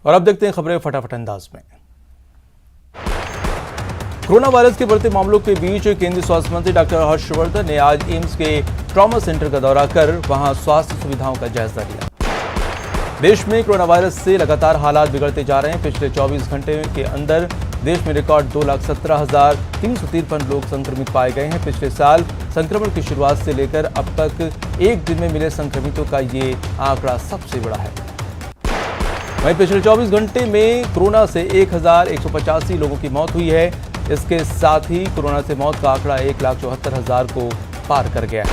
और अब देखते हैं खबरें फटाफट अंदाज में। कोरोना वायरस के बढ़ते मामलों के बीच केंद्रीय स्वास्थ्य मंत्री डॉक्टर हर्षवर्धन ने आज एम्स के ट्रॉमा सेंटर का दौरा कर वहां स्वास्थ्य सुविधाओं का जायजा लिया। देश में कोरोना वायरस से लगातार हालात बिगड़ते जा रहे हैं। पिछले 24 घंटे के अंदर देश में रिकॉर्ड 2,17,353 लोग संक्रमित पाए गए हैं। पिछले साल संक्रमण की शुरुआत से लेकर अब तक एक दिन में मिले संक्रमितों का ये आंकड़ा सबसे बड़ा है। वहीं पिछले 24 घंटे में कोरोना से 1,185 लोगों की मौत हुई है। इसके साथ ही कोरोना से मौत का आंकड़ा 1,74,000 को पार कर गया है।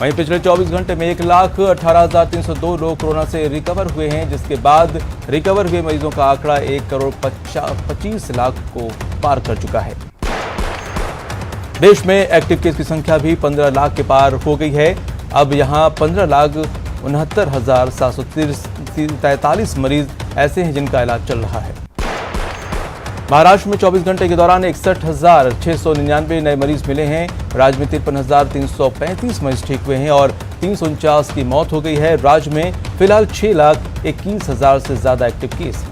वहीं पिछले 24 घंटे में 1,18,302 लोग कोरोना से रिकवर हुए हैं, जिसके बाद रिकवर हुए मरीजों का आंकड़ा 1,25,00,000 को पार कर चुका है। देश में एक्टिव केस की संख्या भी 15 लाख के पार हो गई है। अब यहां 15,69,743 मरीज ऐसे हैं जिनका इलाज चल रहा है। महाराष्ट्र में 24 घंटे के दौरान 61,699 नए मरीज मिले हैं। राज्य में 53,335 मरीज ठीक हुए हैं और 349 की मौत हो गई है। राज्य में फिलहाल 6,21,000 से ज्यादा एक्टिव केस हैं।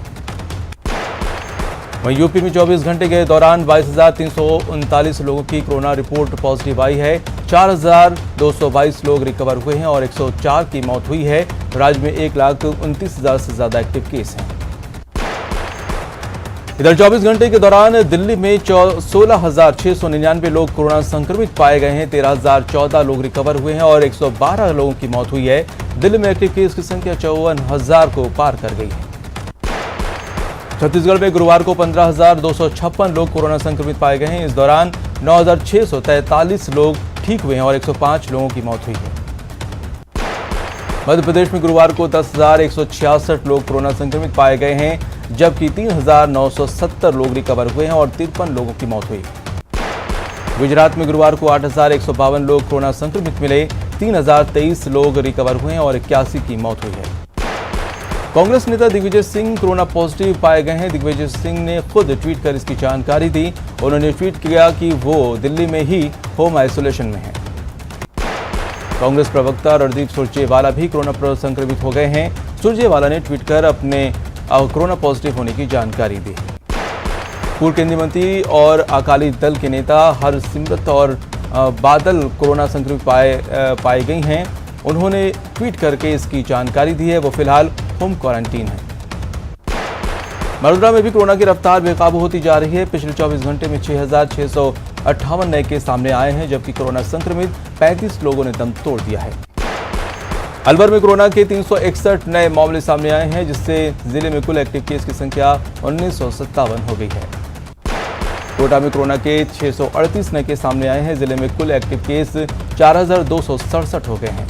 वहीं यूपी में 24 घंटे के दौरान 22,339 लोगों की कोरोना रिपोर्ट पॉजिटिव आई है। 4,222 लोग रिकवर हुए हैं और 104 की मौत हुई है। राज्य में 1,29,000 से ज्यादा एक्टिव केस हैं। इधर 24 घंटे के दौरान दिल्ली में 16,699 लोग कोरोना संक्रमित पाए गए हैं। 13,014 लोग रिकवर हुए हैं और 112 लोगों की मौत हुई है। दिल्ली में एक्टिव केस की संख्या 54,000 को पार कर गई है। छत्तीसगढ़ में गुरुवार को 15,256 लोग कोरोना संक्रमित पाए गए हैं। इस दौरान 9,643 लोग ठीक हुए हैं और 105 लोगों की मौत हुई है। मध्य प्रदेश में गुरुवार को 10,166 लोग कोरोना संक्रमित पाए गए हैं, जबकि 3,970 लोग रिकवर हुए हैं और 53 लोगों की मौत हुई। गुजरात में गुरुवार को 8,152 लोग कोरोना संक्रमित मिले, 3,023 लोग रिकवर हुए हैं और 81 की मौत हुई है। कांग्रेस नेता दिग्विजय सिंह कोरोना पॉजिटिव पाए गए हैं। दिग्विजय सिंह ने खुद ट्वीट कर इसकी जानकारी दी। उन्होंने ट्वीट किया कि वो दिल्ली में ही होम आइसोलेशन में हैं। कांग्रेस प्रवक्ता रणदीप सुरजेवाला भी कोरोना संक्रमित हो गए हैं। सुरजेवाला ने ट्वीट कर अपने कोरोना पॉजिटिव होने की जानकारी दी। पूर्व केंद्रीय मंत्री और अकाली दल के नेता हरसिमरत और बादल कोरोना संक्रमित पाई गई हैं। उन्होंने ट्वीट करके इसकी जानकारी दी है। वो फिलहाल होम क्वारंटीन है। मरौदा में भी कोरोना की रफ्तार बेकाबू होती जा रही है। पिछले 24 घंटे में 6,658 नए केस सामने आए हैं, जबकि कोरोना संक्रमित 35 लोगों ने दम तोड़ दिया है। अलवर में कोरोना के 361 नए मामले सामने आए हैं, जिससे जिले में कुल एक्टिव केस की संख्या 1957 हो गई है। कोटा में कोरोना के 638 नए केस सामने आए हैं। जिले में कुल एक्टिव केस 4,267 हो गए हैं।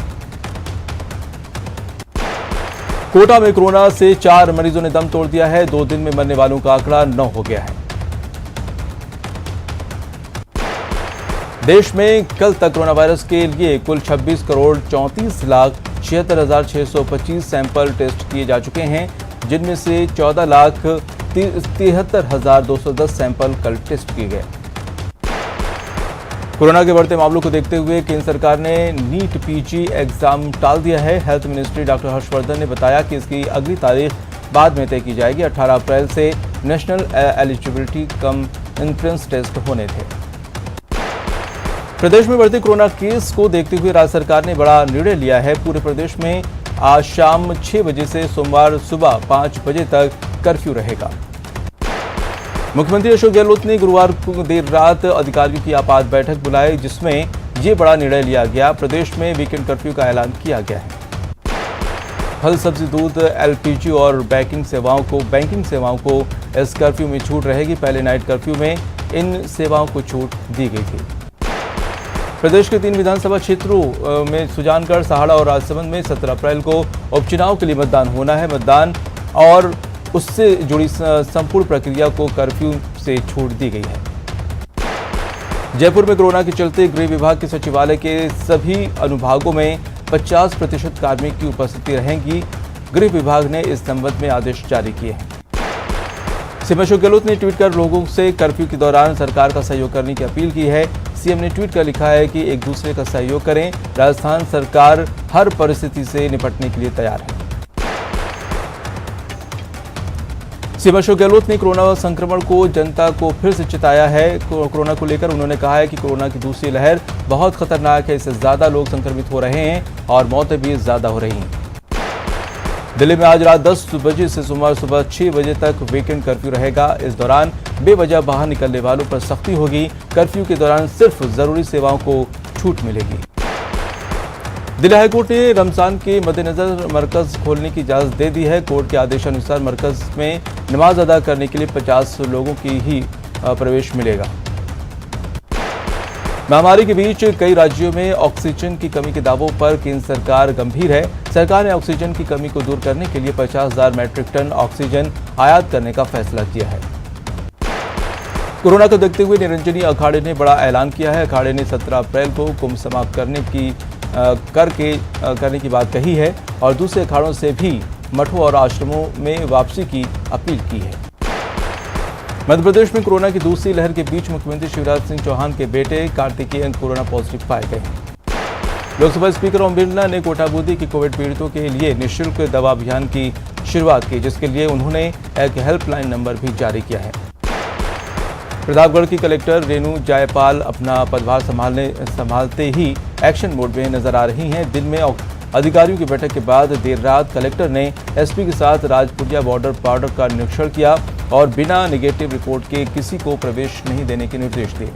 कोटा में कोरोना से 4 मरीजों ने दम तोड़ दिया है। 2 दिन में मरने वालों का आंकड़ा 9 हो गया है। देश में कल तक कोरोना वायरस के लिए कुल 26,34,76,625 सैंपल टेस्ट किए जा चुके हैं, जिनमें से 14,73,210 सैंपल कल टेस्ट किए गए। कोरोना के बढ़ते मामलों को देखते हुए केंद्र सरकार ने नीट पीजी एग्जाम टाल दिया है। हेल्थ मिनिस्ट्री डॉक्टर हर्षवर्धन ने बताया कि इसकी अगली तारीख बाद में तय की जाएगी। 18 अप्रैल से national eligibility cum entrance test होने थे। प्रदेश में बढ़ते कोरोना केस को देखते हुए राज्य सरकार ने बड़ा निर्णय लिया है। पूरे प्रदेश में आज शाम 6 बजे से सोमवार सुबह 5 बजे तक कर्फ्यू रहेगा। मुख्यमंत्री अशोक गहलोत ने गुरुवार को देर रात अधिकारियों की आपात बैठक बुलाई, जिसमें ये बड़ा निर्णय लिया गया। प्रदेश में वीकेंड कर्फ्यू का ऐलान किया गया है। फल, सब्जी, दूध, एलपीजी और बैंकिंग सेवाओं को इस कर्फ्यू में छूट रहेगी। पहले नाइट कर्फ्यू में इन सेवाओं को छूट दी गई थी। प्रदेश के 3 विधानसभा क्षेत्रों में सुजानगढ़, सहाड़ा और राजसमंद में 17 अप्रैल को उपचुनाव के लिए मतदान होना है। मतदान और उससे जुड़ी संपूर्ण प्रक्रिया को कर्फ्यू से छूट दी गई है। जयपुर में कोरोना के चलते गृह विभाग के सचिवालय के सभी अनुभागों में 50% कार्मिक की उपस्थिति रहेगी। गृह विभाग ने इस संबंध में आदेश जारी किए हैं। सीएम अशोक गहलोत ने ट्वीट कर लोगों से कर्फ्यू के दौरान सरकार का सहयोग करने की अपील की है। सीएम ने ट्वीट कर लिखा है कि एक दूसरे का सहयोग करें। राजस्थान सरकार हर परिस्थिति से निपटने के लिए तैयार है। सीएम अशोक गहलोत ने कोरोना संक्रमण को जनता को फिर से चिताया है। कोरोना को लेकर उन्होंने कहा है कि कोरोना की दूसरी लहर बहुत खतरनाक है, इससे ज्यादा लोग संक्रमित हो रहे हैं और मौतें भी ज्यादा हो रही हैं। दिल्ली में आज रात 10 बजे से सोमवार सुबह 6 बजे तक वीकेंड कर्फ्यू रहेगा। इस दौरान बेवजह बाहर निकलने वालों पर सख्ती होगी। कर्फ्यू के दौरान सिर्फ जरूरी सेवाओं को छूट मिलेगी। दिल्ली हाईकोर्ट ने रमजान के मद्देनजर मरकज खोलने की इजाजत दे दी है। कोर्ट के आदेशानुसार मरकज में नमाज अदा करने के लिए 50 लोगों की ही प्रवेश मिलेगा। महामारी के बीच कई राज्यों में ऑक्सीजन की कमी के दावों पर केंद्र सरकार गंभीर है। सरकार ने ऑक्सीजन की कमी को दूर करने के लिए 50,000 मैट्रिक टन ऑक्सीजन आयात करने का फैसला किया है। कोरोना को देखते हुए निरंजनी अखाड़े ने बड़ा ऐलान किया है। अखाड़े ने 17 अप्रैल को कुंभ समाप्त करने की बात कही है और दूसरे अखाड़ों से भी मठों और आश्रमों में वापसी की अपील की है। मध्य प्रदेश में कोरोना की दूसरी लहर के बीच मुख्यमंत्री शिवराज सिंह चौहान के बेटे कार्तिकेयन कोरोना पॉजिटिव पाए गए हैं। लोकसभा स्पीकर ओम बिरला ने कोटा बूंदी के कोविड पीड़ितों के लिए निःशुल्क दवा अभियान की शुरुआत की, जिसके लिए उन्होंने एक हेल्पलाइन नंबर भी जारी किया है। प्रतापगढ़ की कलेक्टर रेणु जायपाल अपना पदभार संभालते ही एक्शन मोड में नजर आ रही हैं। दिन में अधिकारियों की बैठक के बाद देर रात कलेक्टर ने एसपी के साथ राजपुरिया बॉर्डर का निरीक्षण किया और बिना नेगेटिव रिपोर्ट के किसी को प्रवेश नहीं देने के निर्देश दिए।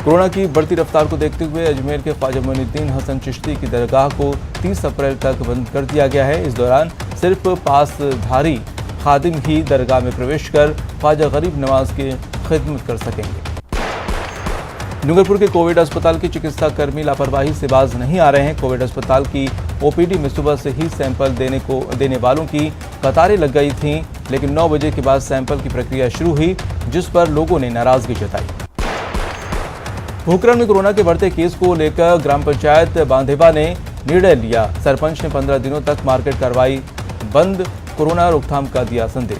कोरोना की बढ़ती रफ्तार को देखते हुए अजमेर के ख्वाजा मोइनुद्दीन हसन चिश्ती की दरगाह को 30 अप्रैल तक बंद कर दिया गया है। इस दौरान सिर्फ पासधारी खादिम ही दरगाह में प्रवेश कर ख्वाजा गरीब नवाज की खिदमत कर सकेंगे। डूंगरपुर के कोविड अस्पताल के चिकित्सा कर्मी लापरवाही से बाज नहीं आ रहे हैं। कोविड अस्पताल की ओपीडी में सुबह से ही सैंपल देने वालों की कतारें लग गई थीं, लेकिन 9 बजे के बाद सैंपल की प्रक्रिया शुरू हुई, जिस पर लोगों ने नाराजगी जताई। पोखरण में कोरोना के बढ़ते केस को लेकर ग्राम पंचायत बांधेवा ने निर्णय लिया। सरपंच ने 15 दिनों तक मार्केट कार्रवाई बंद, कोरोना रोकथाम का दिया संदेश।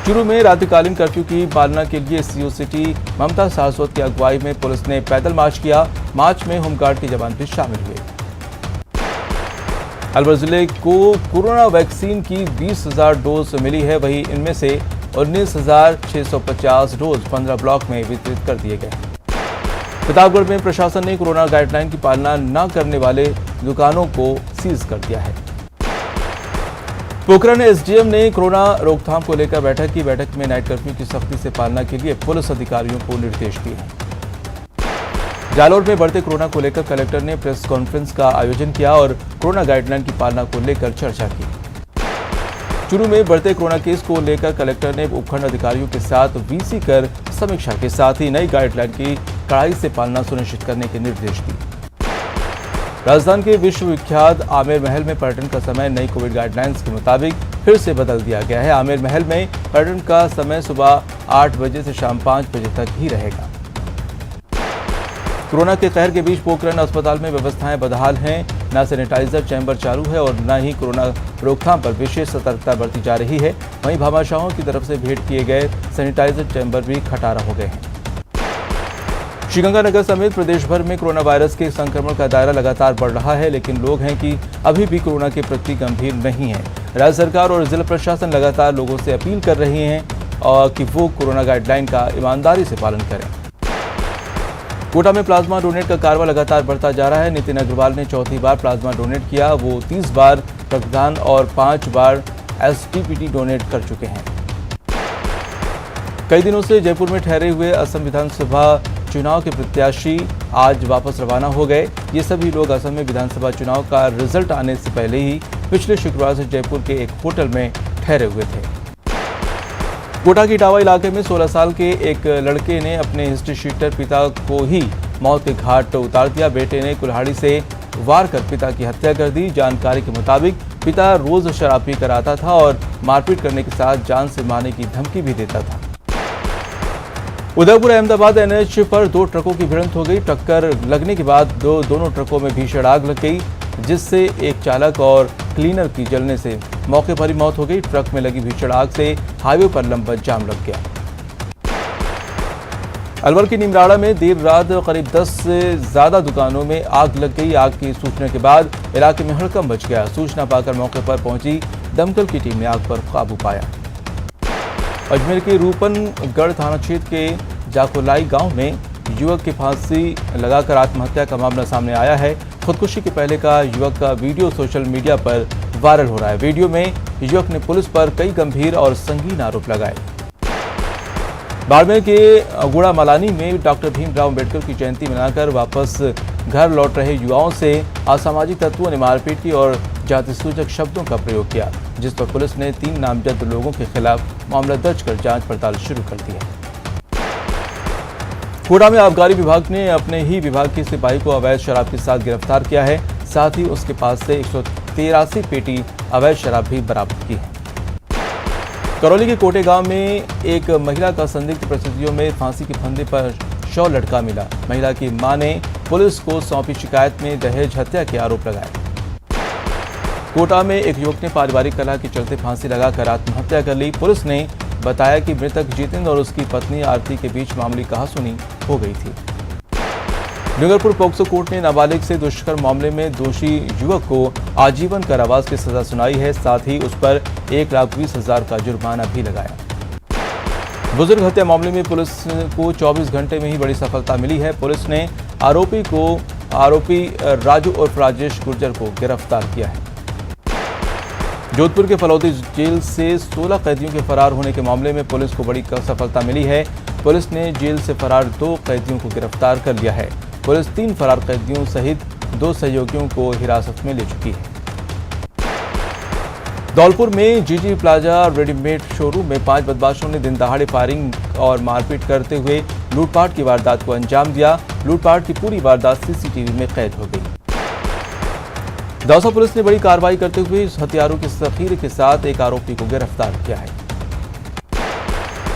चूरू में रात्रिकालीन कर्फ्यू की पालना के लिए सीओ सिटी ममता सारस्वत की अगुवाई में पुलिस ने पैदल मार्च किया। मार्च में होमगार्ड के जवान भी शामिल हुए। अलवर जिले को कोरोना वैक्सीन की 20,000 डोज मिली है, वहीं इनमें से 19,650 डोज 15 ब्लॉक में वितरित कर दिए गए। प्रतापगढ़ में प्रशासन ने कोरोना गाइडलाइन की पालना न करने वाले दुकानों को सीज कर दिया है। पोखरण एसडीएम ने कोरोना रोकथाम को लेकर बैठक की। बैठक में नाइट कर्फ्यू की सख्ती से पालना के लिए पुलिस अधिकारियों को निर्देश दिए हैं। जालौर में बढ़ते कोरोना को लेकर कलेक्टर ने प्रेस कॉन्फ्रेंस का आयोजन किया और कोरोना गाइडलाइन की पालना को लेकर चर्चा की। चूरू में बढ़ते कोरोना केस को लेकर कलेक्टर ने उपखंड अधिकारियों के साथ वीसी कर समीक्षा के साथ ही नई गाइडलाइन की कड़ाई से पालना सुनिश्चित करने के निर्देश दिए। राजस्थान के विश्वविख्यात आमेर महल में पर्यटन का समय नई कोविड गाइडलाइंस के मुताबिक फिर से बदल दिया गया है। आमेर महल में पर्यटन का समय सुबह 8 बजे से शाम 5 बजे तक ही रहेगा। कोरोना के कहर के बीच पोखरण अस्पताल में व्यवस्थाएं बदहाल हैं। न सैनिटाइजर चैम्बर चालू है और न ही कोरोना रोकथाम पर विशेष सतर्कता बरती जा रही है। वहीं भामाशाहों की तरफ से भेंट किए गए सैनिटाइजर चैम्बर भी खटारा हो गए हैं। श्रीगंगानगर समेत प्रदेश भर में कोरोना वायरस के संक्रमण का दायरा लगातार बढ़ रहा है, लेकिन लोग हैं कि अभी भी कोरोना के प्रति गंभीर नहीं है। राज्य सरकार और जिला प्रशासन लगातार लोगों से अपील कर रहे हैं और कि वो कोरोना गाइडलाइन का ईमानदारी से पालन करें। कोटा में प्लाज्मा डोनेट का कारवा लगातार बढ़ता जा रहा है। नितिन अग्रवाल ने चौथी बार प्लाज्मा डोनेट किया। वो 30 बार रक्तदान और 5 बार एसटीपीटी डोनेट कर चुके हैं। कई दिनों से जयपुर में ठहरे हुए असम विधानसभा चुनाव के प्रत्याशी आज वापस रवाना हो गए। ये सभी लोग असम में विधानसभा चुनाव का रिजल्ट आने से पहले ही पिछले शुक्रवार से जयपुर के एक होटल में ठहरे हुए थे। कोटा के इटावा इलाके में 16 साल के एक लड़के ने अपने हिस्ट्री शीटर पिता को ही मौत के घाट उतार दिया। बेटे ने कुल्हाड़ी से वार कर पिता की हत्या कर दी। जानकारी के मुताबिक पिता रोज शराब पीकर आता था और मारपीट करने के साथ जान से मारने की धमकी भी देता था। उदयपुर अहमदाबाद एनएच पर 2 ट्रकों की भिड़ंत हो गई। टक्कर लगने के बाद दोनों ट्रकों में भीषण आग लग गई, जिससे एक चालक और क्लीनर की जलने से मौके पर ही मौत हो गई। ट्रक में लगी भीषण आग से हाईवे पर लंबा जाम लग गया। अलवर की निमराड़ा में देर रात करीब 10 से ज्यादा दुकानों में आग लग गई। आग की सूचना के बाद इलाके में हड़कंप मच गया। सूचना पाकर मौके पर पहुंची दमकल की टीम ने आग पर काबू पाया। अजमेर के रूपनगढ़ थाना क्षेत्र के जाकोलाई गांव में युवक की फांसी लगाकर आत्महत्या का मामला सामने आया है। खुदकुशी के पहले का युवक का वीडियो सोशल मीडिया पर वायरल हो रहा है। वीडियो में युवक ने पुलिस पर कई गंभीर और संगीन आरोप लगाए। बाड़मेर के गुड़ा मलानी में डॉक्टर भीमराव अंबेडकर की जयंती मनाकर वापस घर लौट रहे युवाओं से असामाजिक तत्वों ने मारपीट की और जाति सूचक शब्दों का प्रयोग किया, जिस पर पुलिस ने 3 नामजद लोगों के खिलाफ मामला दर्ज कर जांच पड़ताल शुरू कर दी है। कोटा में आबकारी विभाग ने अपने ही विभाग के सिपाही को अवैध शराब के साथ गिरफ्तार किया है। साथ ही उसके पास से 183 पेटी अवैध शराब भी बरामद की है। करौली के कोटे गांव में एक महिला का संदिग्ध परिस्थितियों में फांसी के फंदे पर शव लटका मिला। महिला की मां ने पुलिस को सौंपी शिकायत में दहेज हत्या के आरोप लगाए। कोटा में एक युवक ने पारिवारिक कलह के चलते फांसी लगाकर आत्महत्या कर ली। पुलिस ने बताया कि मृतक जितेंद्र और उसकी पत्नी आरती के बीच मामूली कहासुनी हो गई थी। डूंगरपुर पोक्सो कोर्ट ने नाबालिग से दुष्कर्म मामले में दोषी युवक को आजीवन कारावास की सजा सुनाई है। साथ ही उस पर 1,20,000 का जुर्माना भी लगाया। बुजुर्ग हत्या मामले में पुलिस को 24 घंटे में ही बड़ी सफलता मिली है। पुलिस ने आरोपी राजू उर्फ राजेश गुर्जर को गिरफ्तार किया है। जोधपुर के फलौदी जेल से 16 कैदियों के फरार होने के मामले में पुलिस को बड़ी सफलता मिली है। पुलिस ने जेल से फरार 2 कैदियों को गिरफ्तार कर लिया है। पुलिस 3 फरार कैदियों सहित 2 सहयोगियों को हिरासत में ले चुकी है। धौलपुर में जीजी प्लाजा रेडीमेड शोरूम में 5 बदमाशों ने दिन दहाड़े फायरिंग और मारपीट करते हुए लूटपाट की वारदात को अंजाम दिया। लूटपाट की पूरी वारदात सीसीटीवी में कैद हो गई। दौसा पुलिस ने बड़ी कार्रवाई करते हुए इस हथियारों के जखीरे के साथ एक आरोपी को गिरफ्तार किया है।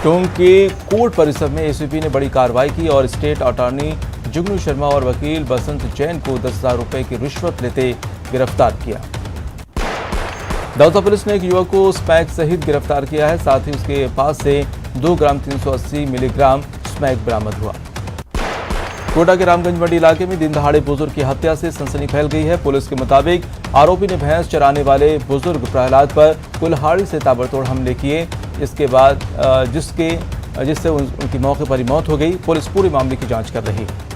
टोंक के कोर्ट परिसर में एसीपी ने बड़ी कार्रवाई की और स्टेट अटॉर्नी जुगनू शर्मा और वकील बसंत जैन को 10,000 रुपए की रिश्वत लेते गिरफ्तार किया। दौसा पुलिस ने एक युवक को स्मैक सहित गिरफ्तार किया है। साथ ही उसके पास से 2 ग्राम 380 मिलीग्राम स्मैक बरामद हुआ। कोटा के रामगंज मंडी इलाके में दिन दहाड़े बुजुर्ग की हत्या से सनसनी फैल गई है। पुलिस के मुताबिक आरोपी ने भैंस चराने वाले बुजुर्ग प्रहलाद पर कुल्हाड़ी से ताबड़तोड़ हमले किए, इसके बाद जिससे उनकी मौके पर ही मौत हो गई। पुलिस पूरे मामले की जांच कर रही है।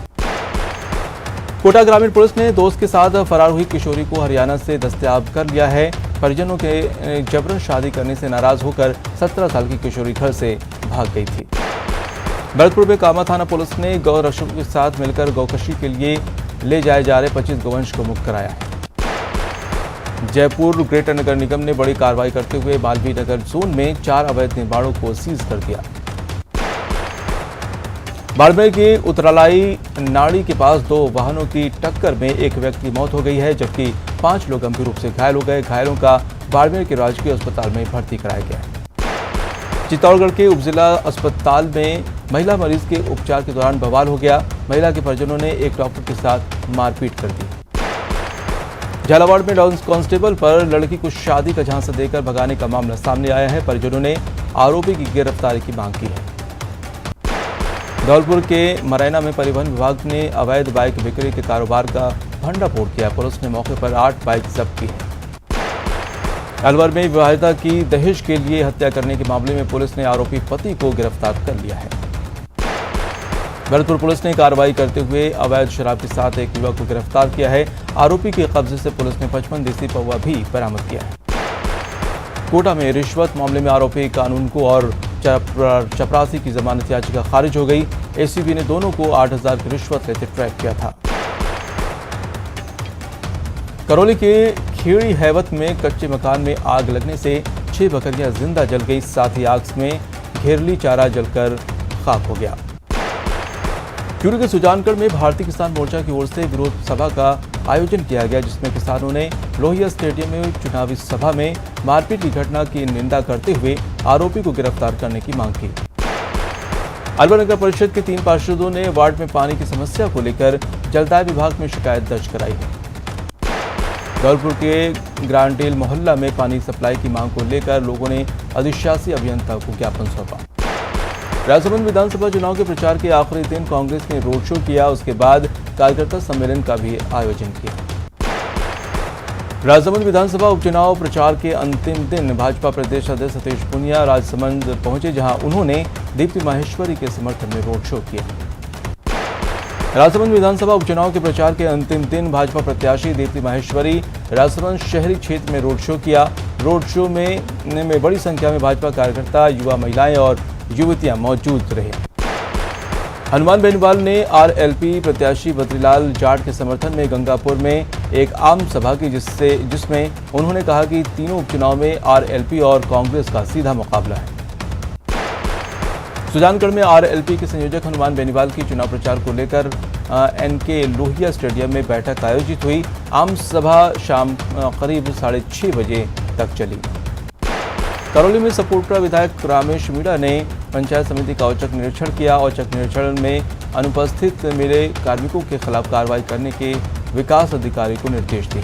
कोटा ग्रामीण पुलिस ने दोस्त के साथ फरार हुई किशोरी को हरियाणा से दस्तयाब कर लिया है। परिजनों के जबरन शादी करने से नाराज होकर 17 साल की किशोरी घर से भाग गई थी। भरतपुर में कामा थाना पुलिस ने गौ रक्षकों के साथ मिलकर गौकशी के लिए ले जाए जा रहे 25 गौवंश को मुक्त कराया है। जयपुर ग्रेटर नगर निगम ने बड़ी कार्रवाई करते हुए बाल्मी नगर जोन में 4 अवैध निर्माणों को सीज कर दिया। बाड़मेर के उतरालाई नाड़ी के पास 2 वाहनों की टक्कर में एक व्यक्ति की मौत हो गई है, जबकि 5 लोग गंभीर रूप से घायल हो गए। घायलों का बाड़मेर के राजकीय अस्पताल में भर्ती कराया गया है। चित्तौड़गढ़ के उपजिला अस्पताल में महिला मरीज के उपचार के दौरान बवाल हो गया। महिला के परिजनों ने एक डॉक्टर के साथ मारपीट कर दी। झालावाड़ में कांस्टेबल पर लड़की को शादी का झांसा देकर भगाने का मामला सामने आया है। परिजनों ने आरोपी की गिरफ्तारी की मांग की है। धौलपुर के मरैना में परिवहन विभाग ने अवैध बाइक बिक्री के कारोबार का भंडाफोड़ किया। पुलिस ने मौके पर 8 बाइक जब्त की है। अलवर में विवाहिता की दहेज के लिए हत्या करने के मामले में पुलिस ने आरोपी पति को गिरफ्तार कर लिया है। भरतपुर पुलिस ने कार्रवाई करते हुए अवैध शराब के साथ एक युवक को गिरफ्तार किया है। आरोपी के कब्जे से पुलिस ने 55 देसी पौवा भी बरामद किया है। कोटा में रिश्वत मामले में आरोपी कानून को और चपरासी की जमानत याचिका खारिज हो गई। एसीबी ने दोनों को 8,000 की रिश्वत लेते ट्रैप किया था। करौली के खेड़ी हैवत में कच्चे मकान में आग लगने से 6 बकरियां जिंदा जल गई। साथ ही आग में घेरली चारा जलकर खाक हो गया। चूरू के सुजानगढ़ में भारतीय किसान मोर्चा की ओर से विरोध सभा का आयोजन किया गया, जिसमें किसानों ने लोहिया स्टेडियम में चुनावी सभा में मारपीट की घटना की निंदा करते हुए आरोपी को गिरफ्तार करने की मांग की। अलवर नगर परिषद के 3 पार्षदों ने वार्ड में पानी की समस्या को लेकर जलदाय विभाग में शिकायत दर्ज कराई है। धौलपुर के ग्रांडेल मोहल्ला में पानी सप्लाई की मांग को लेकर लोगों ने अधिशासी अभियंता को ज्ञापन सौंपा। राजसमंद विधानसभा चुनाव के प्रचार के आखिरी दिन कांग्रेस ने रोड शो किया। उसके बाद कार्यकर्ता सम्मेलन का भी आयोजन किया। राजसमंद विधानसभा उपचुनाव प्रचार के अंतिम दिन भाजपा प्रदेश अध्यक्ष सतीश पूनिया राजसमंद पहुंचे, जहां उन्होंने दीप्ति माहेश्वरी के समर्थन में रोड शो किया। राजसमंद विधानसभा उपचुनाव के प्रचार के अंतिम दिन भाजपा प्रत्याशी दीप्ति माहेश्वरी राजसमंद शहरी क्षेत्र में रोड शो किया। रोड शो में बड़ी संख्या में भाजपा कार्यकर्ता, युवा, महिलाएं और युवतियां मौजूद रहे। हनुमान बेनीवाल ने आरएलपी प्रत्याशी बद्रीलाल जाट के समर्थन में गंगापुर में एक आम सभा की, जिसमें उन्होंने कहा कि तीनों उपचुनाव में आरएलपी और कांग्रेस का सीधा मुकाबला है। सुजानगढ़ में आरएलपी के संयोजक हनुमान बेनीवाल की चुनाव प्रचार को लेकर एनके लोहिया स्टेडियम में बैठक आयोजित हुई। आम सभा शाम करीब 6:30 बजे तक चली। करौली में सपोर्टा विधायक रामेश मीणा ने पंचायत समिति का औचक निरीक्षण किया। औचक निरीक्षण में अनुपस्थित मिले कार्मिकों के खिलाफ कार्रवाई करने के विकास अधिकारी को निर्देश दिए।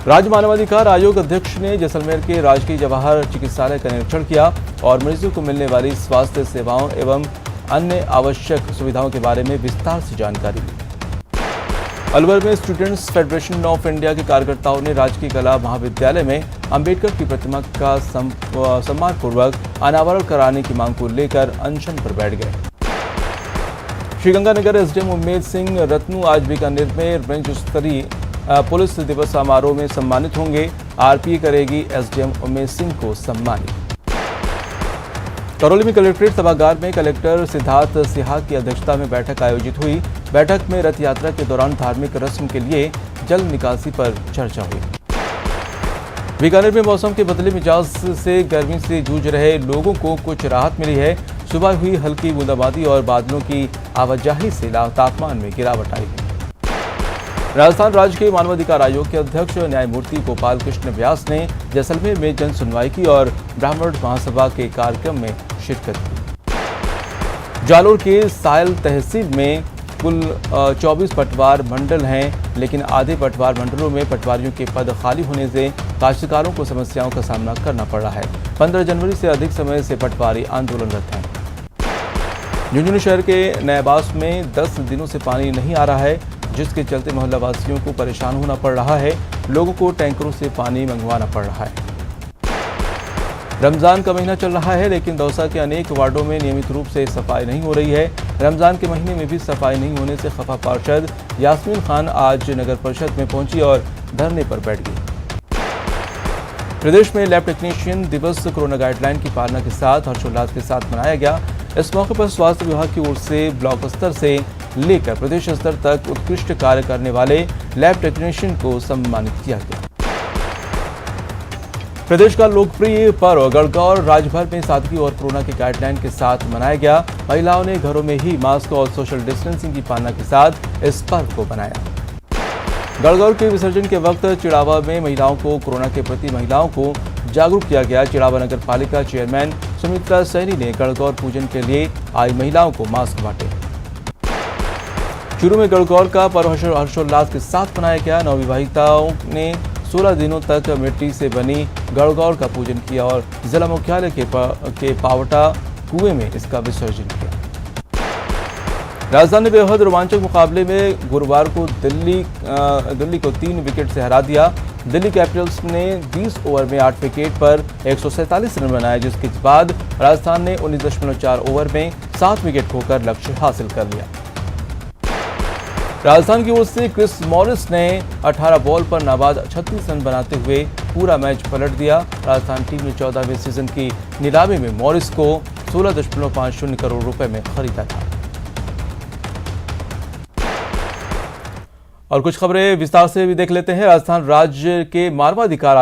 राज्य मानवाधिकार आयोग अध्यक्ष ने जैसलमेर के राजकीय जवाहर चिकित्सालय का निरीक्षण किया और मरीजों को मिलने वाली स्वास्थ्य सेवाओं एवं अन्य आवश्यक सुविधाओं के बारे में विस्तार से जानकारी ली। अलवर में स्टूडेंट्स फेडरेशन ऑफ इंडिया के कार्यकर्ताओं ने राजकीय कला महाविद्यालय में अंबेडकर की प्रतिमा का सम्मानपूर्वक अनावरण कराने की मांग को लेकर अनशन पर बैठ गए। श्रीगंगानगर एसडीएम उम्मेद सिंह रत्नू आज बीकानेर में रेंज स्तरीय पुलिस दिवस समारोह में सम्मानित होंगे। आरपीए करेगी एसडीएम उम्मेद सिंह को सम्मानित। करौली में कलेक्ट्रेट सभागार में कलेक्टर सिद्धार्थ सिन्हा की अध्यक्षता में बैठक आयोजित हुई। बैठक में रथ यात्रा के दौरान धार्मिक रस्म के लिए जल निकासी पर चर्चा हुई। बीकानेर में मौसम के बदले मिजाज से गर्मी से जूझ रहे लोगों को कुछ राहत मिली है। सुबह हुई हल्की बूंदाबांदी और बादलों की आवाजाही से तापमान में गिरावट आई है। राजस्थान राज्य के मानवाधिकार आयोग के अध्यक्ष न्यायमूर्ति गोपाल कृष्ण व्यास ने जैसलमेर में जन सुनवाई की और ब्राह्मण महासभा के कार्यक्रम में शिरकत की। जालोर के सायल तहसील में कुल 24 पटवार मंडल हैं, लेकिन आधे पटवार मंडलों में पटवारियों के पद खाली होने से काश्तकारों को समस्याओं का सामना करना पड़ रहा है। 15 जनवरी से अधिक समय से पटवारी आंदोलनरत हैं। झुंझुनू शहर के नयाबास में 10 दिनों से पानी नहीं आ रहा है, जिसके चलते मोहल्ला वासियों को परेशान होना पड़ रहा है। लोगों को टैंकरों से पानी मंगवाना पड़ रहा है। रमजान का महीना चल रहा है, लेकिन दौसा के अनेक वार्डों में नियमित रूप से सफाई नहीं हो रही है। रमजान के महीने में भी सफाई नहीं होने से खफा पार्षद यास्मीन खान आज नगर परिषद में पहुंची और धरने पर बैठ गई। प्रदेश में लैब टेक्नीशियन दिवस कोरोना गाइडलाइन की पालना के साथ हर्षोल्लास के साथ मनाया गया। इस मौके पर स्वास्थ्य विभाग की ओर से ब्लॉक स्तर से लेकर प्रदेश स्तर तक उत्कृष्ट कार्य करने वाले लैब टेक्नीशियन को सम्मानित किया गया। प्रदेश का लोकप्रिय पर्व गणगौर राज्य भर में सादगी और कोरोना के गाइडलाइन के साथ मनाया गया। महिलाओं ने घरों में ही मास्क और सोशल डिस्टेंसिंग की पालना के साथ इस पर्व को मनाया। गणगौर के विसर्जन के वक्त चिड़ावा में महिलाओं को कोरोना के प्रति महिलाओं को जागरूक किया गया। चिड़ावा नगर पालिका चेयरमैन सुमित्रा सैनी ने गणगौर पूजन के लिए आई महिलाओं को मास्क बांटे। चूरू में गणगौर का पर्व हर्षोल्लास के साथ मनाया गया। नवविवाहिताओं ने 16 दिनों तक मिट्टी से बनी गणगौर का पूजन किया और जिला मुख्यालय के पावटा कुएं में इसका विसर्जन किया। राजधानी में बेहद रोमांचक मुकाबले में गुरुवार को दिल्ली को 3 विकेट से हरा दिया। दिल्ली कैपिटल्स ने 20 ओवर में 8 विकेट पर 147 रन बनाए, जिसके बाद राजस्थान ने 19.4 ओवर में 7 विकेट खोकर लक्ष्य हासिल कर लिया। राजस्थान की ओर से क्रिस मॉरिस ने 18 बॉल पर नाबाद 36 रन बनाते हुए पूरा मैच पलट दिया। राजस्थान टीम ने 14वें सीजन की नीलामी में मॉरिस को 16.50 करोड़ रुपए में खरीदा था। और कुछ खबरें विस्तार से भी देख लेते हैं। राजस्थान राज्य के मानवाधिकार